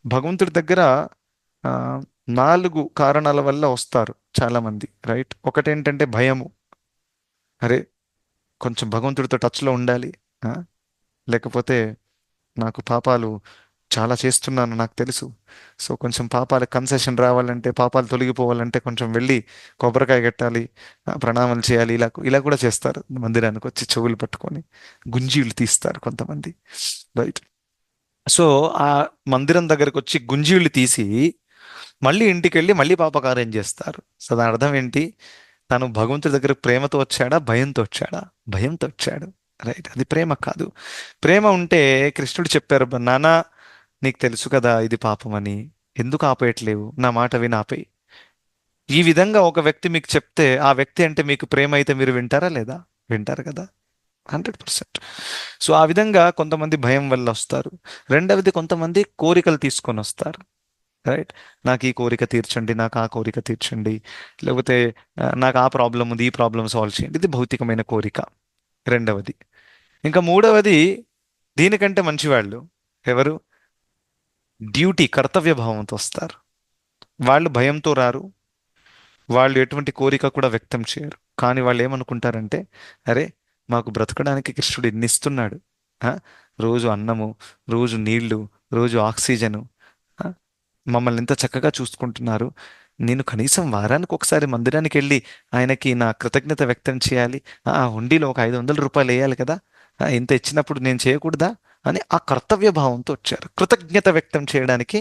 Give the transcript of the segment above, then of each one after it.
భగవంతుడి దగ్గర ఆ, 4 కారణాల వల్ల వస్తారు చాలా మంది, రైట్? ఒకటేంటంటే భయము. అరే, కొంచెం భగవంతుడితో టచ్లో ఉండాలి. ఆ, లేకపోతే నాకు పాపాలు చాలా చేస్తున్నాను నాకు తెలుసు. సో కొంచెం పాపాల కన్సెషన్ రావాలంటే, పాపాలు తొలగిపోవాలంటే కొంచెం వెళ్ళి కొబ్బరికాయ కట్టాలి, ప్రణామాలు చేయాలి. ఇలా ఇలా కూడా చేస్తారు. మందిరానికి వచ్చి చెవులు పట్టుకొని గుంజీలు తీస్తారు కొంతమంది, రైట్? సో ఆ మందిరం దగ్గరకు వచ్చి గుంజీళ్ళు తీసి మళ్ళీ ఇంటికి వెళ్ళి మళ్ళీ పాపకార్యం చేస్తారు. సో దాని అర్థం ఏంటి? తను భగవంతుడి దగ్గర ప్రేమతో వచ్చాడా, భయంతో వచ్చాడా? భయంతో వచ్చాడు, రైట్? అది ప్రేమ కాదు. ప్రేమ ఉంటే కృష్ణుడు చెప్పారు, నానా నీకు తెలుసు కదా ఇది పాపం అని, ఎందుకు ఆపేయట్లేవు? నా మాట విని ఆపేయి. ఈ విధంగా ఒక వ్యక్తి మీకు చెప్తే, ఆ వ్యక్తి అంటే మీకు ప్రేమ అయితే మీరు వింటారా లేదా? వింటారు కదా, 100%. సో ఆ విధంగా కొంతమంది భయం వల్ల వస్తారు. రెండవది, కొంతమంది కోరికలు తీసుకొని వస్తారు, రైట్? నాకు ఈ కోరిక తీర్చండి, నాకు ఆ కోరిక తీర్చండి, లేకపోతే నాకు ఆ ప్రాబ్లం ఉంది, ఈ ప్రాబ్లం సాల్వ్ చేయండి. ఇది భౌతికమైన కోరిక, రెండవది. ఇంకా మూడవది, దీనికంటే మంచివాళ్ళు ఎవరు? డ్యూటీ, కర్తవ్య భావంతో వస్తారు. వాళ్ళు భయంతో రారు, వాళ్ళు ఎటువంటి కోరిక కూడా వ్యక్తం చేయరు. కానీ వాళ్ళు ఏమనుకుంటారంటే, అరే, మాకు బ్రతకడానికి కృష్ణుడు ఇన్ని ఇస్తున్నాడు. ఆ, రోజు అన్నము, రోజు నీళ్లు, రోజు ఆక్సిజను, ఆ, మమ్మల్ని ఇంత చక్కగా చూసుకుంటున్నారు. నేను కనీసం వారానికి ఒకసారి మందిరానికి వెళ్ళి ఆయనకి నా కృతజ్ఞత వ్యక్తం చేయాలి. ఆ హుండీలో ఒక 500 రూపాయలు వేయాలి కదా, ఇంత ఇచ్చినప్పుడు నేను చేయకూడదా అని ఆ కర్తవ్య భావంతో వచ్చారు, కృతజ్ఞత వ్యక్తం చేయడానికి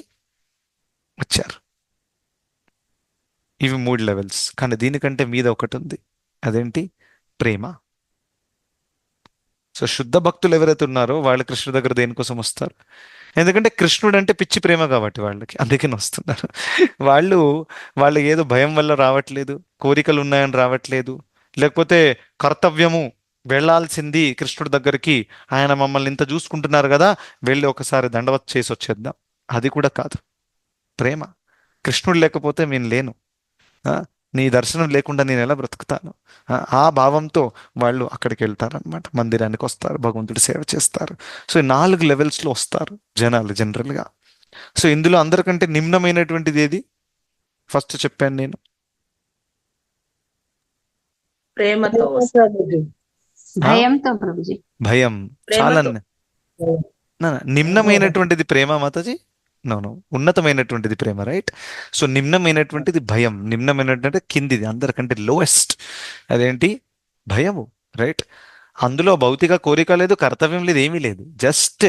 వచ్చారు. ఇవి 3 లెవెల్స్. కానీ దీనికంటే మీద ఒకటి ఉంది. అదేంటి? ప్రేమ. సో శుద్ధ భక్తులు ఎవరైతే ఉన్నారో వాళ్ళు కృష్ణుడి దగ్గర దేనికోసం వస్తారు? ఎందుకంటే కృష్ణుడు అంటే పిచ్చి ప్రేమ కాబట్టి వాళ్ళకి, అందుకని వస్తున్నారు. వాళ్ళు వాళ్ళు ఏదో భయం వల్ల రావట్లేదు, కోరికలు ఉన్నాయని రావట్లేదు, లేకపోతే కర్తవ్యము, వెళ్ళాల్సింది కృష్ణుడి దగ్గరికి, ఆయన మమ్మల్ని ఇంత చూసుకుంటున్నారు కదా, వెళ్ళి ఒకసారి దండవత్ చేసి వచ్చేద్దాం, అది కూడా కాదు. ప్రేమ. కృష్ణుడు లేకపోతే నేను లేను. ఆ, నీ దర్శనం లేకుండా నేను ఎలా బ్రతుకుతాను? ఆ భావంతో వాళ్ళు అక్కడికి వెళ్తారనమాట, మందిరానికి వస్తారు, భగవంతుడి సేవ చేస్తారు. సో ఈ 4 లెవెల్స్లో వస్తారు జనాలు జనరల్గా. సో ఇందులో అందరికంటే నిమ్నమైనటువంటిది ఏది? ఫస్ట్ చెప్పాను నేను, ప్రేమతో ప్రేమ వస్తుంది. ప్రభుజీ. ఆ, భయంతో ప్రభుజీ. భయం. చాలా ప్రేమతో. నిమ్నమైనటువంటిది ప్రేమ మాతాజీ. నో, ఉన్నతమైనటువంటిది ప్రేమ, రైట్? సో నిమ్నమైనటువంటిది భయం, నిమ్నమైనటువంటి కిందిది, అందరికంటే లోయెస్ట్. అదేంటి? భయము, రైట్? అందులో భౌతిక కోరిక లేదు, కర్తవ్యం లేదు, ఏమీ లేదు, జస్ట్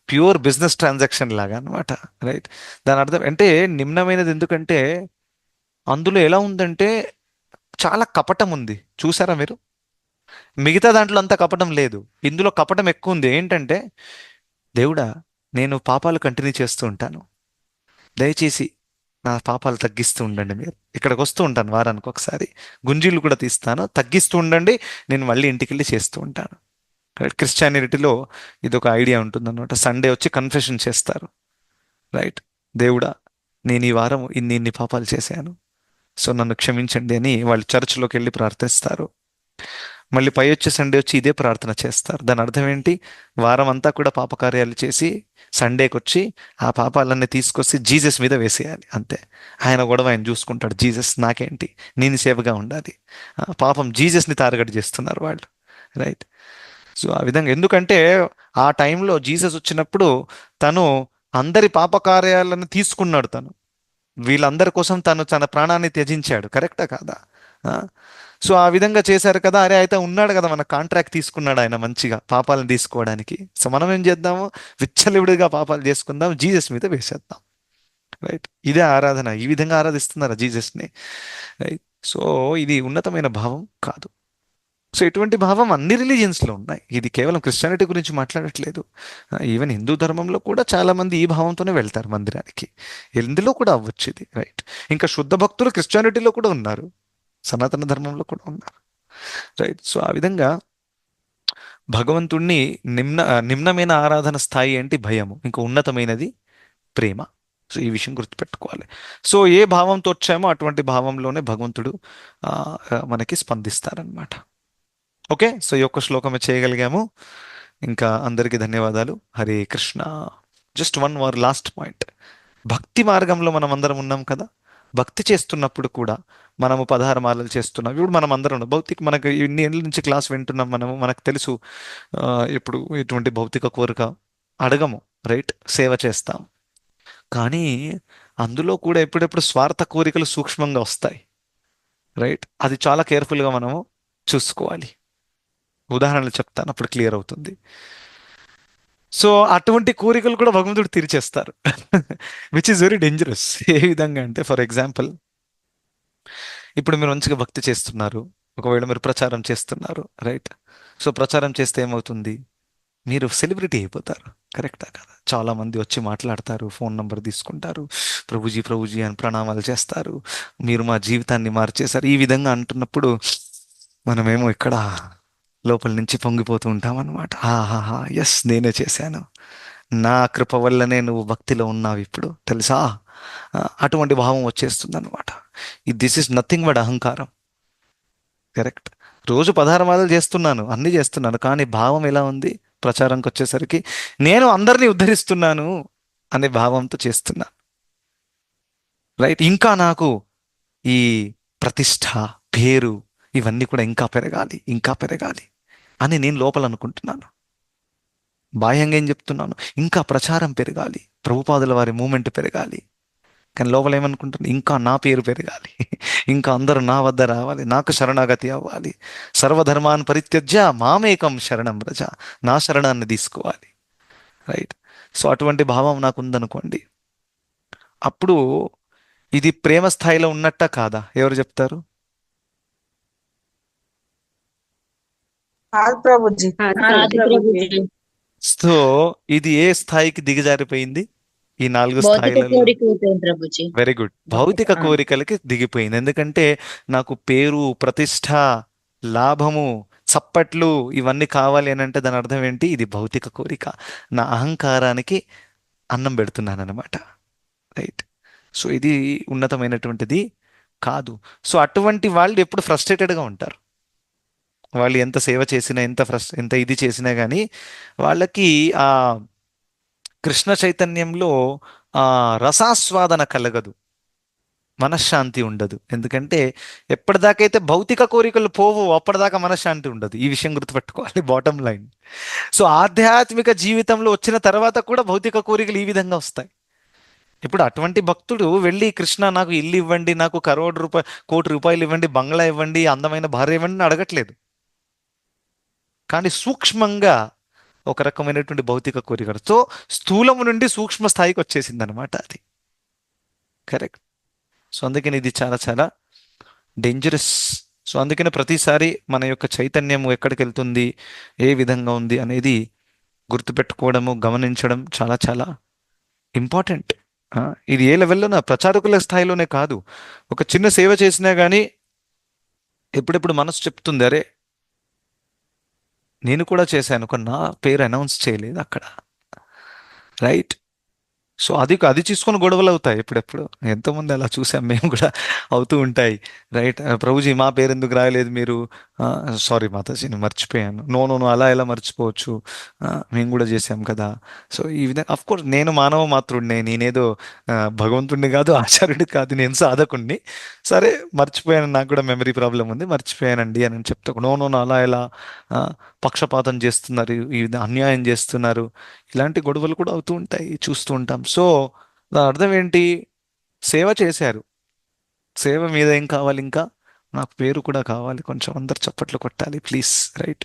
ప్యూర్ బిజినెస్ ట్రాన్సాక్షన్ లాగా అన్నమాట, రైట్? దాని అర్థం అంటే నిమ్నమైనది ఎందుకంటే అందులో ఎలా ఉందంటే చాలా కపటం ఉంది. చూసారా మీరు? మిగతా దాంట్లో అంత కపటం లేదు, ఇందులో కపటం ఎక్కువ ఉంది. ఏంటంటే, దేవుడా, నేను పాపాలు కంటిన్యూ చేస్తూ ఉంటాను, దయచేసి నా పాపాలు తగ్గిస్తూ ఉండండి. మీరు ఇక్కడికి వస్తూ ఉంటాను వారానికి ఒకసారి, గుంజీలు కూడా తీస్తాను, తగ్గిస్తూ ఉండండి, నేను మళ్ళీ ఇంటికి వెళ్ళి చేస్తూ ఉంటాను. క్రిస్టియానిటీలో ఇది ఒక ఐడియా ఉంటుంది అనమాట. సండే వచ్చి కన్ఫెషన్ చేస్తారు, రైట్? దేవుడా, నేను ఈ వారం ఇన్ని ఇన్ని పాపాలు చేశాను, సో నన్ను క్షమించండి అని వాళ్ళు చర్చిలోకి వెళ్ళి ప్రార్థిస్తారు. మళ్ళీ పై వచ్చే సండే వచ్చి ఇదే ప్రార్థన చేస్తారు. దాని అర్థం ఏంటి? వారం అంతా కూడా పాపకార్యాలు చేసి సండేకి వచ్చి ఆ పాపాలన్నీ తీసుకొచ్చి జీసస్ మీద వేసేయాలి, అంతే. ఆయన గొడవ ఆయన చూసుకుంటాడు, జీసస్ నాకేంటి, నేను సేవగా ఉండాలి. పాపం జీసస్ని టార్గెట్ చేస్తున్నారు వాళ్ళు, రైట్? సో ఆ విధంగా, ఎందుకంటే ఆ టైంలో జీసస్ వచ్చినప్పుడు తను అందరి పాపకార్యాలను తీసుకున్నాడు. తను వీళ్ళందరి కోసం తను తన ప్రాణాన్ని త్యజించాడు, కరెక్టా కాదా? ఆ? సో ఆ విధంగా చేశారు కదా. అరే, అయితే ఉన్నాడు కదా, మన కాంట్రాక్ట్ తీసుకున్నాడు ఆయన మంచిగా పాపాలను తీసుకోవడానికి. సో మనం ఏం చేద్దాము? విచ్చలవిడిగా పాపాలు చేసుకుందాం, జీసస్ మీద వేసేద్దాం, రైట్? ఇదే ఆరాధన. ఈ విధంగా ఆరాధిస్తున్నారా జీసస్ని, రైట్? సో ఇది ఉన్నతమైన భావం కాదు. సో ఇటువంటి భావం అన్ని రిలీజియన్స్లో ఉన్నాయి. ఇది కేవలం క్రిస్టియానిటీ గురించి మాట్లాడట్లేదు. ఈవెన్ హిందూ ధర్మంలో కూడా చాలా మంది ఈ భావంతోనే వెళ్తారు మందిరానికి. ఇందులో కూడా అవ్వచ్చు ఇది, రైట్? ఇంకా శుద్ధ భక్తులు క్రిస్టియానిటీలో కూడా ఉన్నారు, సనాతన ధర్మంలో కూడా ఉన్నారు, రైట్? సో ఆ విధంగా భగవంతుణ్ణి నిమ్నమైన ఆరాధన స్థాయి ఏంటి? భయము. ఇంకా ఉన్నతమైనది ప్రేమ. సో ఈ విషయం గుర్తుపెట్టుకోవాలి. సో ఏ భావంతో వచ్చామో అటువంటి భావంలోనే భగవంతుడు ఆ, మనకి స్పందిస్తారనమాట. ఓకే, సో ఈ ఒక్క శ్లోకమే చేయగలిగాము. ఇంకా అందరికీ ధన్యవాదాలు. Hare Krishna. Just one more last point. భక్తి మార్గంలో మనం అందరం ఉన్నాం కదా. భక్తి చేస్తున్నప్పుడు కూడా మనము 16 మాలలు చేస్తున్నాం. ఇప్పుడు మనం అందరం ఉన్నాం. మనకు ఇన్ని ఏళ్ళ నుంచి క్లాస్ వింటున్నాం మనము, మనకు తెలుసు. ఆ, ఇప్పుడు ఇటువంటి భౌతిక కోరిక అడగము, రైట్? సేవ చేస్తాం. కానీ అందులో కూడా ఎప్పుడెప్పుడు స్వార్థ కోరికలు సూక్ష్మంగా వస్తాయి, రైట్? అది చాలా కేర్ఫుల్గా మనము చూసుకోవాలి. ఉదాహరణలు చెప్తాను, అప్పుడు క్లియర్ అవుతుంది. సో అటువంటి కోరికలు కూడా భగవంతుడు తీర్చేస్తారు. Which is very dangerous. ఏ విధంగా అంటే, ఫర్ ఎగ్జాంపుల్, ఇప్పుడు మీరు మంచిగా భక్తి చేస్తున్నారు, ఒకవేళ మీరు ప్రచారం చేస్తున్నారు, రైట్? సో ప్రచారం చేస్తే ఏమవుతుంది? మీరు సెలబ్రిటీ అయిపోతారు, కరెక్టా కదా? చాలా మంది వచ్చి మాట్లాడతారు, ఫోన్ నంబర్ తీసుకుంటారు, ప్రభుజీ ప్రభుజీ అని ప్రణామాలు చేస్తారు, మీరు మా జీవితాన్ని మార్చేశారు, ఈ విధంగా అంటున్నప్పుడు మనమేమో ఇక్కడ లోపల నుంచి పొంగిపోతూ ఉంటాం అనమాట. ఆహాహా, ఎస్, నేనే చేశాను, నా కృప వల్లనే నువ్వు భక్తిలో ఉన్నావు ఇప్పుడు, తెలుసా? అటువంటి భావం వచ్చేస్తుంది అనమాట. దిస్ ఇస్ నథింగ్ బట్ అహంకారం, కరెక్ట్? రోజు 16 మాలలు చేస్తున్నాను, అన్ని చేస్తున్నాను, కానీ భావం ఎలా ఉంది? ప్రచారంకి వచ్చేసరికి నేను అందరినీ ఉద్ధరిస్తున్నాను అనే భావంతో చేస్తున్నా, రైట్? ఇంకా నాకు ఈ ప్రతిష్ట, పేరు, ఇవన్నీ కూడా ఇంకా పెరగాలి, ఇంకా పెరగాలి అని నేను లోపల అనుకుంటున్నాను. బాహ్యంగా ఏం చెప్తున్నాను? ఇంకా ప్రచారం పెరగాలి, ప్రభుపాదుల వారి మూమెంట్ పెరగాలి. కానీ లోపల ఏమనుకుంటున్నాను? ఇంకా నా పేరు పెరగాలి, ఇంకా అందరూ నా వద్ద రావాలి, నాకు శరణాగతి అవ్వాలి, సర్వధర్మాన్ పరిత్యజ్య మామేకం శరణం వ్రజ, నా శరణాన్ని తీసుకోవాలి, రైట్? సో అటువంటి భావం నాకు ఉందనుకోండి, అప్పుడు ఇది ప్రేమ స్థాయిలో ఉన్నట్టా కాదా? ఎవరు చెప్తారు? కాదు ప్రభుజీ. కాదు ప్రభుజీ. సో ఇది ఏ స్థాయికి దిగజారిపోయింది? ఈ 4 భౌతిక స్థాయిలలో. కోరిక అవుతుంది ప్రభుజీ. Very good. భౌతిక కోరికలకి దిగిపోయింది. ఎందుకంటే నాకు పేరు, ప్రతిష్ట, లాభము, చప్పట్లు ఇవన్నీ కావాలి అని అంటే దాని అర్థం ఏంటి? ఇది భౌతిక కోరిక. నా అహంకారానికి అన్నం పెడుతున్నాను అనమాట, రైట్? సో ఇది ఉన్నతమైనటువంటిది కాదు. సో అటువంటి వాళ్ళు ఎప్పుడు ఫ్రస్ట్రేటెడ్గా ఉంటారు. వాళ్ళు ఎంత సేవ చేసినా, ఎంత ఇది చేసినా కానీ వాళ్ళకి ఆ కృష్ణ చైతన్యంలో ఆ రసాస్వాదన కలగదు, మనశ్శాంతి ఉండదు. ఎందుకంటే ఎప్పటిదాకైతే భౌతిక కోరికలు పోవు అప్పటిదాకా మనశ్శాంతి ఉండదు. ఈ విషయం గుర్తుపెట్టుకోవాలి, బాటమ్ లైన్. సో ఆధ్యాత్మిక జీవితంలో వచ్చిన తర్వాత కూడా భౌతిక కోరికలు ఈ విధంగా వస్తాయి. ఇప్పుడు అటువంటి భక్తుడు వెళ్ళి, కృష్ణ నాకు ఇల్లు ఇవ్వండి, నాకు కోటి రూపాయలు ఇవ్వండి, బంగ్లా ఇవ్వండి, అందమైన భార్య ఇవ్వండి అని అడగట్లేదు. కానీ సూక్ష్మంగా ఒక రకమైనటువంటి భౌతిక కోరిక. సో స్థూలము నుండి సూక్ష్మ స్థాయికి వచ్చేసింది అనమాట అది, కరెక్ట్? సో అందుకని ఇది చాలా చాలా డేంజరస్. సో అందుకని ప్రతిసారి మన యొక్క చైతన్యము ఎక్కడికి వెళ్తుంది, ఏ విధంగా ఉంది అనేది గుర్తుపెట్టుకోవడము, గమనించడం చాలా చాలా ఇంపార్టెంట్. ఇది ఏ లెవెల్లోనా, ప్రచారకుల స్థాయిలోనే కాదు. ఒక చిన్న సేవ చేసినా కానీ ఎప్పుడెప్పుడు మనసు చెప్తుంది, అరే నేను కూడా చేశాను, కానీ నా పేరు అనౌన్స్ చేయలేదు అక్కడ, రైట్? సో అది చూసుకొని గొడవలు అవుతాయి ఎప్పుడెప్పుడు. ఎంతోమంది అలా చూసాం మేము కూడా, అవుతూ ఉంటాయి, రైట్? ప్రభుజీ మా పేరు ఎందుకు రాయలేదు మీరు? సారీ మాతాజీ, నేను మర్చిపోయాను. నో నో నో, అలా ఎలా మర్చిపోవచ్చు? మేము కూడా చేసాం కదా. సో ఈ విధంగా అఫ్ కోర్స్ నేను మానవ మాత్రుడినే, నేనేదో భగవంతుడిని కాదు, ఆచార్యుడి కాదు, నేను సాధకుడిని. సరే మర్చిపోయాను, నాకు కూడా మెమరీ ప్రాబ్లం ఉంది, మర్చిపోయానండి అని చెప్తా. నో నో నో, అలా ఎలా ఆ, పక్షపాతం చేస్తున్నారు, ఈ విధంగా అన్యాయం చేస్తున్నారు, ఇలాంటి గొడవలు కూడా అవుతూ ఉంటాయి, చూస్తూ ఉంటాం. సో దాని అర్థం ఏంటి? సేవ చేశారు, సేవ మీద ఏం కావాలి? ఇంకా నాకు పేరు కూడా కావాలి, కొంచెం అందరు చప్పట్లు కొట్టాలి ప్లీజ్, రైట్?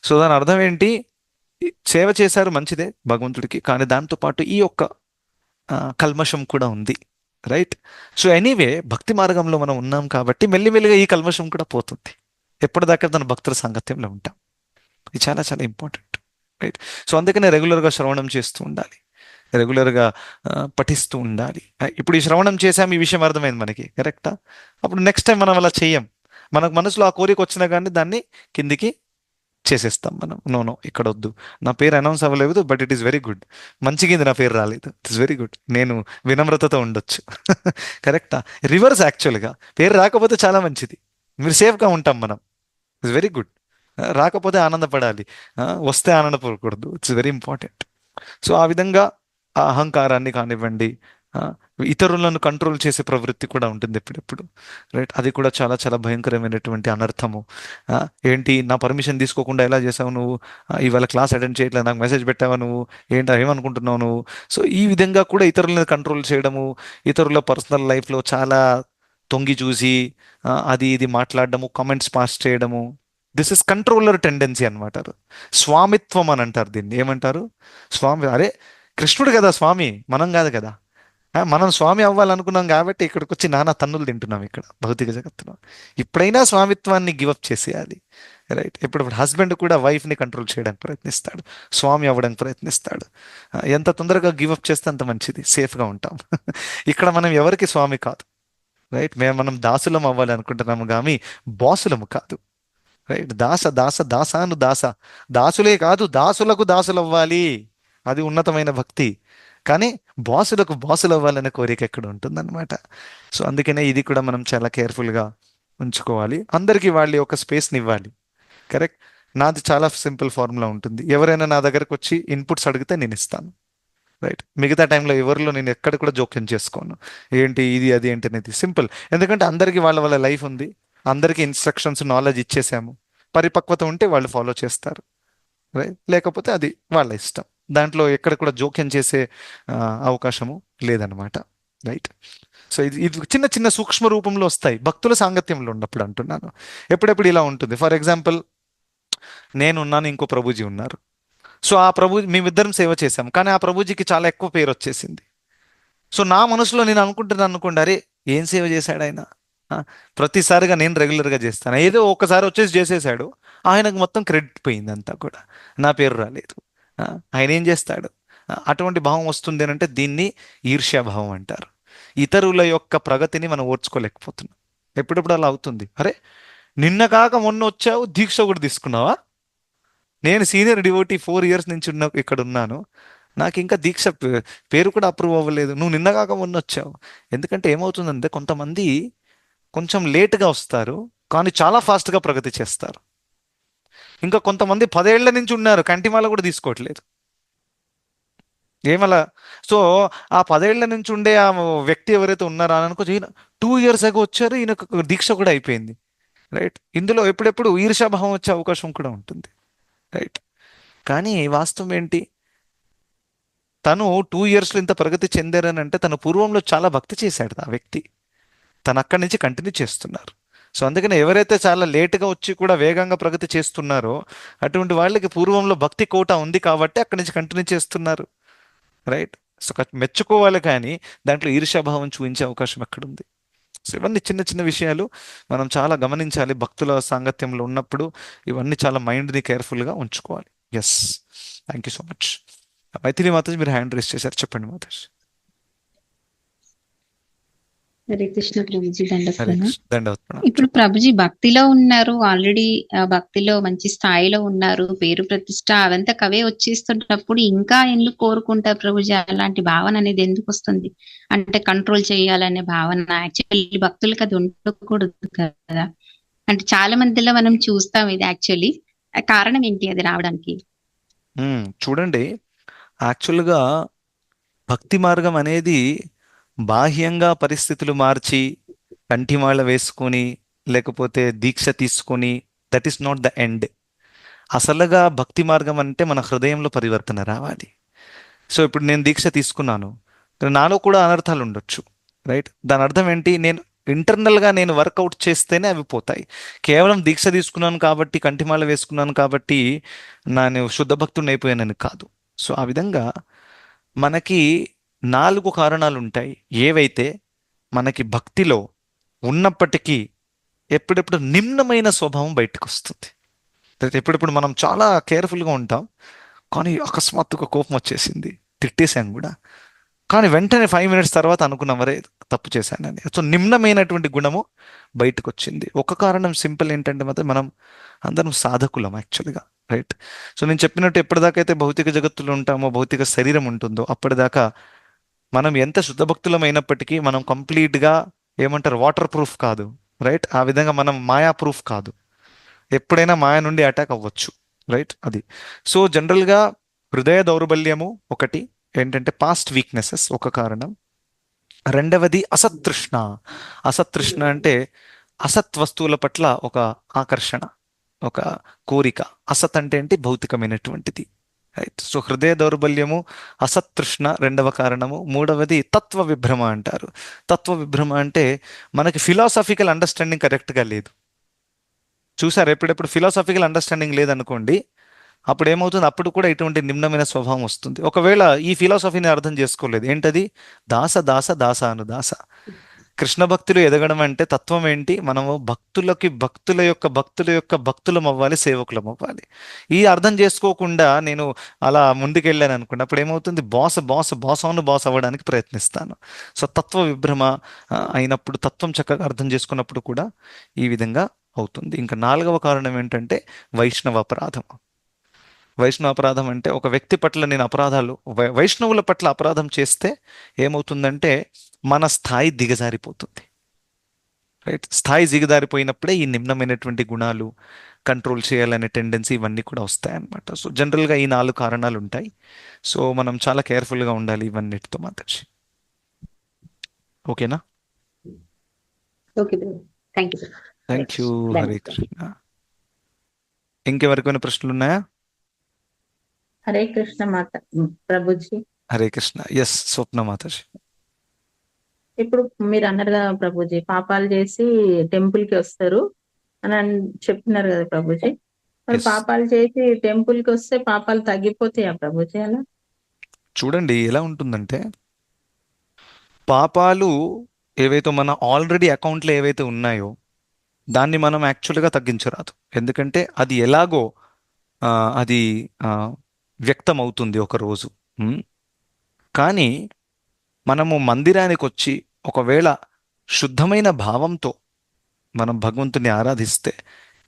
సో దాని అర్థం ఏంటి? సేవ చేశారు, మంచిదే భగవంతుడికి, కానీ దాంతోపాటు ఈ యొక్క కల్మషం కూడా ఉంది, రైట్? సో ఎనీవే భక్తి మార్గంలో మనం ఉన్నాం కాబట్టి మెల్లిమెల్లిగా ఈ కల్మషం కూడా పోతుంది. ఎప్పటిదాకా తన భక్తుల సాంగత్యంలో ఉంటాం. ఇది చాలా చాలా ఇంపార్టెంట్, రైట్? సో అందుకనే రెగ్యులర్గా శ్రవణం చేస్తూ ఉండాలి, రెగ్యులర్గా పఠిస్తూ ఉండాలి. ఇప్పుడు ఈ శ్రవణం చేసాం, ఈ విషయం అర్థమైంది మనకి, కరెక్టా? అప్పుడు నెక్స్ట్ టైం మనం అలా చెయ్యం. మనకు మనసులో ఆ కోరిక వచ్చినా కానీ దాన్ని కిందికి చేసేస్తాం మనం. నో నో, ఇక్కడ వద్దు, నా పేరు అనౌన్స్ అవ్వలేదు, but it is very good, మంచిగింది నా పేరు రాలేదు, ఇట్ ఇస్ వెరీ గుడ్, నేను వినమ్రతతో ఉండొచ్చు. కరెక్టా? రివర్స్ యాక్చువల్గా, పేరు రాకపోతే చాలా మంచిది, మీరు సేఫ్గా ఉంటాం మనం, ఇట్స్ వెరీ గుడ్. రాకపోతే ఆనందపడాలి, వస్తే ఆనందపడకూడదు, ఇట్స్ వెరీ ఇంపార్టెంట్. సో ఆ విధంగా ఆ అహంకారాన్ని కానివ్వండి, ఆ, ఇతరులను కంట్రోల్ చేసే ప్రవృత్తి కూడా ఉంటుంది ఎప్పుడెప్పుడు, రైట్? అది కూడా చాలా చాలా భయంకరమైనటువంటి అనర్థము. ఆ, ఏంటి నా పర్మిషన్ తీసుకోకుండా ఎలా చేసావు నువ్వు? ఇవాళ క్లాస్ అటెండ్ చేయట్లేదు, నాకు మెసేజ్ పెట్టావా నువ్వు? ఏంటో ఏమనుకుంటున్నావు నువ్వు? సో ఈ విధంగా కూడా ఇతరులను కంట్రోల్ చేయడము, ఇతరుల పర్సనల్ లైఫ్లో చాలా తొంగి చూసి అది ఇది మాట్లాడడము, కామెంట్స్ పాస్ చేయడము, దిస్ ఇస్ కంట్రోలర్ టెండెన్సీ అనమాట. స్వామిత్వం అని అంటారు దీన్ని. ఏమంటారు? స్వామి. అరే, కృష్ణుడు కదా స్వామి, మనం కాదు కదా. మనం స్వామి అవ్వాలనుకున్నాం కాబట్టి ఇక్కడికి వచ్చి నానా తన్నులు తింటున్నాం ఇక్కడ భౌతిక జగత్తులో. ఇప్పుడైనా స్వామిత్వాన్ని గివప్ చేసేయాలి, రైట్? ఇప్పుడు హస్బెండ్ కూడా వైఫ్ని కంట్రోల్ చేయడానికి ప్రయత్నిస్తాడు, స్వామి అవ్వడానికి ప్రయత్నిస్తాడు. ఎంత తొందరగా గివప్ చేస్తే అంత మంచిది, సేఫ్గా ఉంటాం. ఇక్కడ మనం ఎవరికి స్వామి కాదు, రైట్? మనం దాసులం అవ్వాలి అనుకుంటున్నాము కానీ బాసులము కాదు, రైట్? దాస దాస దాసాను దాస, దాసులే కాదు దాసులకు దాసులు అవ్వాలి, అది ఉన్నతమైన భక్తి. కానీ బాసులకు బాసులు అవ్వాలనే కోరిక ఎక్కడ ఉంటుందన్నమాట. సో అందుకనే ఇది కూడా మనం చాలా కేర్ఫుల్గా ఉంచుకోవాలి. అందరికీ వాళ్ళ యొక్క స్పేస్ని ఇవ్వాలి, కరెక్ట్? నాది చాలా సింపుల్ ఫార్ములా ఉంటుంది. ఎవరైనా నా దగ్గరకు వచ్చి ఇన్పుట్స్ అడిగితే నేను ఇస్తాను, రైట్? మిగతా టైంలో ఎవరిలో నేను ఎక్కడ కూడా జోక్యం చేసుకోను. ఏంటి ఇది అది ఏంటి అనేది సింపుల్. ఎందుకంటే అందరికీ వాళ్ళ వాళ్ళ లైఫ్ ఉంది, అందరికీ ఇన్స్ట్రక్షన్స్ నాలెడ్జ్ ఇచ్చేసాము. పరిపక్వత ఉంటే వాళ్ళు ఫాలో చేస్తారు, రైట్? లేకపోతే అది వాళ్ళ ఇష్టం. దాంట్లో ఎక్కడ కూడా జోక్యం చేసే ఆ, అవకాశము లేదనమాట, రైట్? సో ఇది ఇది చిన్న చిన్న సూక్ష్మ రూపంలో వస్తాయి భక్తుల సాంగత్యంలో ఉన్నప్పుడు అంటున్నాను. ఎప్పుడెప్పుడు ఇలా ఉంటుంది. ఫర్ ఎగ్జాంపుల్, నేనున్నాను, ఇంకో ప్రభుజీ ఉన్నారు. సో ఆ ప్రభు మేమిద్దరం సేవ చేశాం, కానీ ఆ ప్రభుజీకి చాలా ఎక్కువ పేరు వచ్చేసింది. సో నా మనసులో నేను అనుకుంటున్నాను అనుకోండి, అరే ఏం సేవ చేశాడు ఆయన? ఆ, ప్రతిసారిగా నేను రెగ్యులర్గా చేస్తాను, ఏదో ఒకసారి వచ్చేసి చేసేసాడు, ఆయనకు మొత్తం క్రెడిట్ పోయింది అంతా కూడా, నా పేరు రాలేదు. ఆ, ఆయన ఏం చేస్తాడు? అటువంటి భావం వస్తుంది అని అంటే దీన్ని ఈర్ష్యాభావం అంటారు. ఇతరుల యొక్క ప్రగతిని మనం ఓర్చుకోలేకపోతున్నాం. ఎప్పుడెప్పుడు అలా అవుతుంది. అరే, నిన్న కాక మొన్న వచ్చావు, దీక్ష కూడా తీసుకున్నావా? నేను సీనియర్ డివోటీ 4 years నుంచి ఇక్కడ ఉన్నాను, నాకు ఇంకా దీక్ష పేరు కూడా అప్రూవ్ అవ్వలేదు, నువ్వు నిన్న కాక మొన్న వచ్చావు. ఎందుకంటే ఏమవుతుందంటే కొంతమంది కొంచెం లేట్గా వస్తారు కానీ చాలా ఫాస్ట్గా ప్రగతి చేస్తారు. ఇంకా కొంతమంది 10 ఏళ్ల నుంచి ఉన్నారు, కంటిమాల కూడా తీసుకోవట్లేదు. ఏమలా? సో ఆ 10 ఏళ్ల నుంచి ఉండే ఆ వ్యక్తి ఎవరైతే ఉన్నారో అని అనుకో, ఈయన 2 years ago వచ్చారు, ఈయనకు దీక్ష కూడా అయిపోయింది, రైట్? ఇందులో ఎప్పుడెప్పుడు ఈర్ష్యాభావం వచ్చే అవకాశం కూడా ఉంటుంది, రైట్? కానీ వాస్తవం ఏంటి? తను 2 yearsలో ఇంత ప్రగతి చెందారని అంటే తను పూర్వంలో చాలా భక్తి చేశాడు ఆ వ్యక్తి, తను అక్కడి నుంచి కంటిన్యూ చేస్తున్నారు. సో అందుకని ఎవరైతే చాలా లేటుగా వచ్చి కూడా వేగంగా ప్రగతి చేస్తున్నారో అటువంటి వాళ్ళకి పూర్వంలో భక్తి కోట ఉంది కాబట్టి అక్కడి నుంచి కంటిన్యూ చేస్తున్నారు, రైట్? సో మెచ్చుకోవాలి కానీ దాంట్లో ఈర్ష్యాభావం చూపించే అవకాశం ఎక్కడుంది? సో ఇవన్నీ చిన్న చిన్న విషయాలు మనం చాలా గమనించాలి భక్తుల సాంగత్యంలో ఉన్నప్పుడు. ఇవన్నీ చాలా మైండ్ని కేర్ఫుల్గా ఉంచుకోవాలి. Yes, thank you so much. Maithili Mataji, మీరు హ్యాండ్ రేస్ చేశారు, చెప్పండి మాతాజీ. హరే కృష్ణ ప్రభుజీ, హరే దండకం. కృష్ణ. దండవత్ ప్రణామం. ఇప్పుడు ప్రభుజీ భక్తిలో ఉన్నారు, ఆల్రెడీ భక్తిలో మంచి స్థాయిలో ఉన్నారు, పేరు ప్రతిష్ట అవంతా కవే వచ్చేస్తున్నప్పుడు ఇంకా ఎందుకు కోరుకుంటారు ప్రభుజీ? అలాంటి భావన అనేది ఎందుకు వస్తుంది? అంటే కంట్రోల్ చేయాలనే భావన. యాక్చువల్లీ భక్తులకు అది ఉండకూడదు కదా. అంటే చాలా మందిలో మనం చూస్తాం ఇది. యాక్చువల్లీ కారణం ఏంటి అది రావడానికి? చూడండి, యాక్చువల్గా భక్తి మార్గం అనేది బాహ్యంగా పరిస్థితులు మార్చి కంఠిమాల వేసుకొని లేకపోతే దీక్ష తీసుకొని, that is not the end. అసలుగా భక్తి మార్గం అంటే మన హృదయంలో పరివర్తన రావాలి. సో ఇప్పుడు నేను దీక్ష తీసుకున్నాను, నాలో కూడా అనర్థాలు ఉండొచ్చు, రైట్? దాని అర్థం ఏంటి? నేను ఇంటర్నల్గా నేను వర్కౌట్ చేస్తేనే అవి పోతాయి. కేవలం దీక్ష తీసుకున్నాను కాబట్టి, కంఠిమాల వేసుకున్నాను కాబట్టి నేను శుద్ధ భక్తుడిని అయిపోయానని కాదు. సో ఆ విధంగా మనకి 4 కారణాలు ఉంటాయి ఏవైతే మనకి భక్తిలో ఉన్నప్పటికీ ఎప్పుడెప్పుడు నిమ్నమైన స్వభావం బయటకు వస్తుంది. ఎప్పుడెప్పుడు మనం చాలా కేర్ఫుల్గా ఉంటాం కానీ అకస్మాత్తుగా కోపం వచ్చేసింది, తిట్టేశాం కూడా, కానీ వెంటనే 5 minutes తర్వాత అనుకున్నాం వరే తప్పు చేశానని. సో నిమ్నమైనటువంటి గుణము బయటకు వచ్చింది. ఒక కారణం సింపుల్ ఏంటంటే మాత్రం మనం అందరం సాధకులం యాక్చువల్గా, రైట్? సో నేను చెప్పినట్టు ఎప్పటిదాకైతే భౌతిక జగత్తులో ఉంటామో, భౌతిక శరీరం ఉంటుందో అప్పటిదాకా మనం ఎంత శుద్ధ భక్తులం అయినప్పటికీ మనం కంప్లీట్గా ఏమంటారు, వాటర్ ప్రూఫ్ కాదు, రైట్? ఆ విధంగా మనం మాయా ప్రూఫ్ కాదు, ఎప్పుడైనా మాయ నుండి అటాక్ అవ్వచ్చు, రైట్? అది. సో జనరల్గా హృదయ దౌర్బల్యము ఒకటి, ఏంటంటే పాస్ట్ వీక్నెసెస్ ఒక కారణం, రెండవది అసతృష్ణ. అసతృష్ణ అంటే అసత్ వస్తువుల పట్ల ఒక ఆకర్షణ, ఒక కోరిక. అసత్ అంటే ఏంటి? భౌతికమైనటువంటిది. రైట్. సో హృదయ దౌర్బల్యము, అసతృష్ణ రెండవ కారణము. మూడవది తత్వ విభ్రమ అంటారు. తత్వ విభ్రమ అంటే మనకి ఫిలాసాఫికల్ అండర్స్టాండింగ్ కరెక్ట్గా లేదు. చూసారు, ఎప్పుడెప్పుడు ఫిలాసాఫికల్ అండర్స్టాండింగ్ లేదనుకోండి, అప్పుడు ఏమవుతుంది? అప్పుడు కూడా ఇటువంటి నిమ్నమైన స్వభావం వస్తుంది. ఒకవేళ ఈ ఫిలాసఫీని అర్థం చేసుకోలేదు, ఏంటది? దాస దాస దాస అను దాస. కృష్ణ భక్తులు ఎదగడం అంటే తత్వం ఏంటి? మనము భక్తుల యొక్క భక్తులం అవ్వాలి, సేవకులం అవ్వాలి. ఈ అర్థం చేసుకోకుండా నేను అలా ముందుకెళ్ళాను అనుకోండి, అప్పుడు ఏమవుతుంది? బాస్ అవ్వడానికి ప్రయత్నిస్తాను. సో తత్వ విభ్రమ అయినప్పుడు, తత్వం చక్కగా అర్థం చేసుకున్నప్పుడు కూడా ఈ విధంగా అవుతుంది. ఇంకా నాలుగవ కారణం ఏంటంటే వైష్ణవ అపరాధం. వైష్ణవ అపరాధం అంటే ఒక వ్యక్తి పట్ల నేను అపరాధాలు, వైష్ణవుల పట్ల అపరాధం చేస్తే ఏమవుతుందంటే మన స్థాయి దిగజారిపోతుంది. రైట్. స్థాయి దిగజారిపోయినప్పుడే ఈ నిమ్నమైనటువంటి గుణాలు, కంట్రోల్ చేయాలనే టెండెన్సీ, ఇవన్నీ కూడా వస్తాయన్నమాట. సో జనరల్గా ఈ 4 కారణాలు ఉంటాయి. సో మనం చాలా కేర్ఫుల్గా ఉండాలి ఇవన్నిటితో మాతాజీ. ఓకేనా? Okay thank you. Thank you. Hare Krishna. ఇంకెవరికైనా ప్రశ్నలు ఉన్నాయా? హరే కృష్ణ మాత ప్రభుజీ. హరే కృష్ణ. ఎస్ స్వప్న మాతాజీ. ఇప్పుడు మీరు అన్నారు కదా ప్రభుజీ, పాపాలు చేసి టెంపుల్ కి వస్తారు అని చెప్తున్నారు కదా ప్రభుజీ. మరి Yes. పాపాలు చేసి టెంపుల్ కి వస్తే పాపాలు తగ్గిపోతాయా ప్రభుజీ అలా? చూడండి ఎలా ఉంటుందంటే, పాపాలు ఏవైతే మన ఆల్రెడీ అకౌంట్లో ఏవైతే ఉన్నాయో దాన్ని మనం యాక్చువల్గా తగ్గించరాదు. ఎందుకంటే అది ఎలాగో ఆ, అది వ్యక్తం అవుతుంది ఒక రోజు. కానీ మనము మందిరానికి వచ్చి ఒకవేళ శుద్ధమైన భావంతో మనం భగవంతుని ఆరాధిస్తే,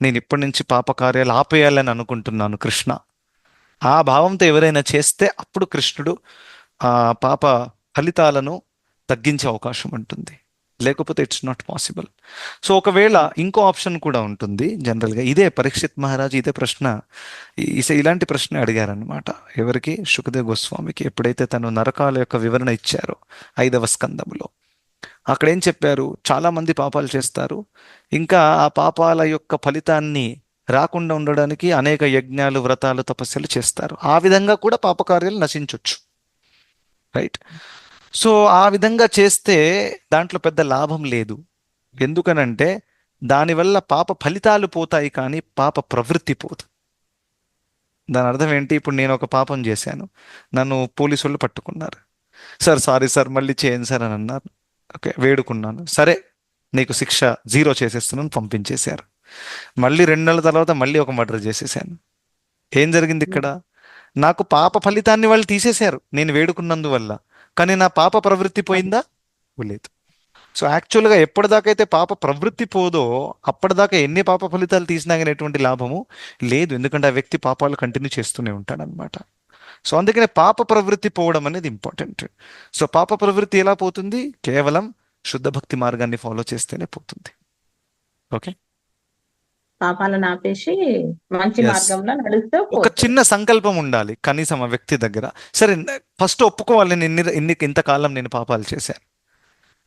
నేను ఇప్పటి నుంచి పాప కార్యాలు ఆపేయాలని అనుకుంటున్నాను కృష్ణ, ఆ భావంతో ఎవరైనా చేస్తే అప్పుడు కృష్ణుడు ఆ పాప ఫలితాలను తగ్గించే అవకాశం ఉంటుంది. లేకపోతే ఇట్స్ నాట్ పాసిబుల్. సో ఒకవేళ ఇంకో ఆప్షన్ కూడా ఉంటుంది. జనరల్గా ఇదే పరీక్షిత్ మహారాజ్ ఇదే ప్రశ్న, ఇలాంటి ప్రశ్న అడిగారనమాట. ఎవరికి? శుకదేవ్ గోస్వామికి. ఎప్పుడైతే తను నరకాల యొక్క వివరణ ఇచ్చారో 5వ స్కందములో, అక్కడ ఏం చెప్పారు? చాలా మంది పాపాలు చేస్తారు, ఇంకా ఆ పాపాల యొక్క ఫలితాన్ని రాకుండా ఉండడానికి అనేక యజ్ఞాలు, వ్రతాలు, తపస్సులు చేస్తారు. ఆ విధంగా కూడా పాపకార్యాలు నశించవచ్చు. రైట్. సో ఆ విధంగా చేస్తే దాంట్లో పెద్ద లాభం లేదు. ఎందుకనంటే దానివల్ల పాప ఫలితాలు పోతాయి, కానీ పాప ప్రవృత్తి పోదు. దాని అర్థం ఏంటి? ఇప్పుడు నేను ఒక పాపం చేశాను, నన్ను పోలీసు వాళ్ళు పట్టుకున్నారు. సార్ సారీ సార్, మళ్ళీ చేయండి సార్ అని అన్నారు. ఓకే, వేడుకున్నాను, సరే నీకు శిక్ష 0 చేసేస్తున్నాను, పంపించేశారు. మళ్ళీ 2 నెలల తర్వాత మళ్ళీ ఒక మర్డర్ చేసేసాను. ఏం జరిగింది ఇక్కడ? నాకు పాప ఫలితాన్ని వాళ్ళు తీసేశారు నేను వేడుకున్నందువల్ల, కానీ నా పాప ప్రవృత్తి పోయిందా? లేదు. సో యాక్చువల్గా ఎప్పటిదాకైతే పాప ప్రవృత్తి పోదో అప్పటిదాకా ఎన్ని పాప ఫలితాలు తీసినా కానీ ఎటువంటి లాభము లేదు. ఎందుకంటే ఆ వ్యక్తి పాపాలు కంటిన్యూ చేస్తూనే ఉంటాడనమాట. సో అందుకనే పాప ప్రవృత్తి పోవడం అనేది ఇంపార్టెంట్. సో పాప ప్రవృత్తి ఎలా పోతుంది? కేవలం శుద్ధ భక్తి మార్గాన్ని ఫాలో చేస్తేనే పోతుంది. ఓకే, పాపాలను ఆపేసి మంచి Yes. మార్గంలో నడుస్తూ ఒక పోతారు. చిన్న సంకల్పం ఉండాలి కనీసం ఆ వ్యక్తి దగ్గర. సరే, ఫస్ట్ ఒప్పుకోవాలి, నేను ఇంతకాలం నేను పాపాలు చేశాను.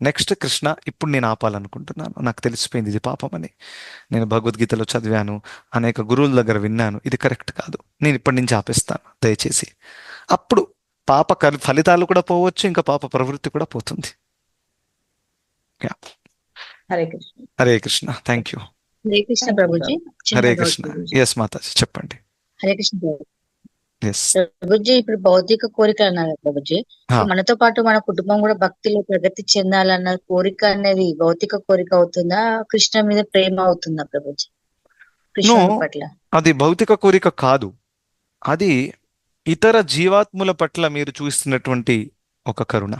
నెక్స్ట్, కృష్ణ ఇప్పుడు నేను ఆపాలనుకుంటున్నాను, నాకు తెలిసిపోయింది ఇది పాపం అని. నేను భగవద్గీతలో చదివాను, అనేక గురువుల దగ్గర విన్నాను, ఇది కరెక్ట్ కాదు, నేను ఇప్పటి నుంచి ఆపేస్తాను దయచేసి. అప్పుడు పాప ఫలితాలు కూడా పోవచ్చు, ఇంకా పాప ప్రవృత్తి కూడా పోతుంది. Yeah. Hare Krishna. Hare Krishna. Thank you. Hare Krishna Prabhuji. చిన్న హరే డౌట్ కృష్ణ. ప్రభుజీ. ఎస్ మాతాజీ, చెప్పండి. హరే కృష్ణ ప్రభు. ఎస్. ప్రభుజీ ఇప్పుడు భౌతిక కోరికలు అన్నారు కదా ప్రభుజీ. హా. మనతో పాటు మన కుటుంబం కూడా భక్తిలో ప్రగతి చెందాలన్న కోరిక అనేది భౌతిక కోరిక అవుతుందా, కృష్ణ మీద ప్రేమ అవుతుందా ప్రభుజీ? కృష్ణుని పట్ల అది భౌతిక కోరిక కాదు, అది ఇతర జీవాత్ముల పట్ల మీరు చూస్తున్నటువంటి ఒక కరుణ.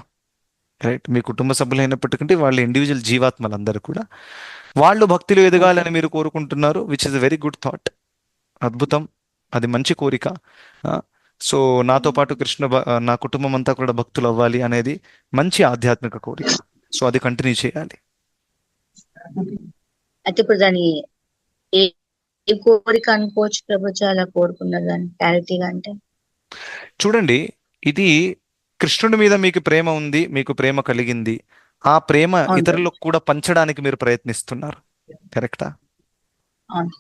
రైట్. మీ కుటుంబ సభ్యులైనప్పటికంటే వాళ్ళు ఇండివిజువల్ జీవాత్మలు అందరూ కూడా, వాళ్ళు భక్తిలో ఎదగాలని మీరు కోరుకుంటున్నారు, which is a very good thought. అద్భుతం, అది మంచి కోరిక. సో నాతో పాటు నా కుటుంబం అంతా కూడా భక్తులు అవ్వాలి అనేది మంచి ఆధ్యాత్మిక కోరిక. సో అది కంటిన్యూ చేయాలి. అయితే ఇప్పుడు దాని ఏ ఏ కోరిక అనుకోవచ్చు ప్రభుజీ అలా కోరుకున్నారు దాన్ని క్లారిటీగా అంటే? చూడండి, ఇది కృష్ణుడి మీద మీకు ప్రేమ ఉంది, మీకు ప్రేమ కలిగింది, ఆ ప్రేమ అవును ఇతరులకు ప్రభుజీ. కూడా పంచడానికి మీరు ప్రయత్నిస్తున్నారు. కరెక్టా? అవును.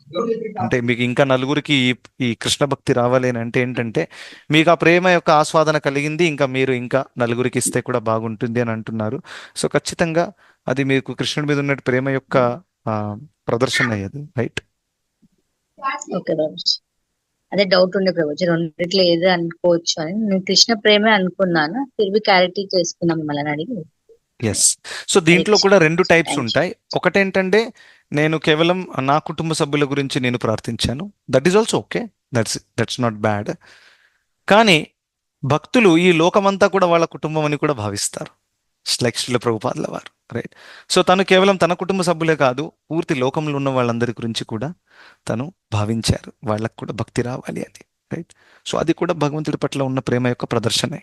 అంటే మీకు ఇంకా నలుగురికి ఈ కృష్ణ భక్తి రావాలి అని అంటే ఏంటంటే మీకు ఆ ప్రేమ యొక్క ఆస్వాదన కలిగింది, ఇంకా మీరు ఇంకా నలుగురికి ఇస్తే కూడా బాగుంటుంది అని అంటున్నారు. సో ఖచ్చితంగా అది మీకు కృష్ణుడి మీద ఉన్న ప్రేమ యొక్క ఆ, ప్రదర్శన అయ్యేది, రైట్? ఓకే ప్రభుజీ. అదే డౌట్ ఉండే ప్రభుజీ, రెండిట్లో ఏది అనుకోవచ్చు అని. నేను కృష్ణ ప్రేమే అనుకున్నాను, తిరిగి క్లారిటీ చేసుకున్నాం మిమ్మల్ని అడిగి. ఎస్. సో హరే దీంట్లో కృష్ణ కూడా రెండు ప్రభుజీ, టైప్స్ థ్యాంక్ యూ. ఉంటాయి. ఒకటేంటంటే నేను కేవలం నా కుటుంబ సభ్యుల గురించి నేను ప్రార్థించాను, that is also okay, that's not bad. కానీ భక్తులు ఈ లోకమంతా కూడా వాళ్ళ కుటుంబం అని కూడా భావిస్తారు, లైక్ శ్రీల ప్రభుపాదుల వారు, రైట్? సో తను కేవలం తన కుటుంబ సభ్యులే కాదు, పూర్తి లోకంలో ఉన్న వాళ్ళందరి గురించి కూడా తను భావించారు, వాళ్ళకు కూడా భక్తి రావాలి అని, రైట్? సో అది కూడా భగవంతుడి పట్ల ఉన్న ప్రేమ యొక్క ప్రదర్శనే.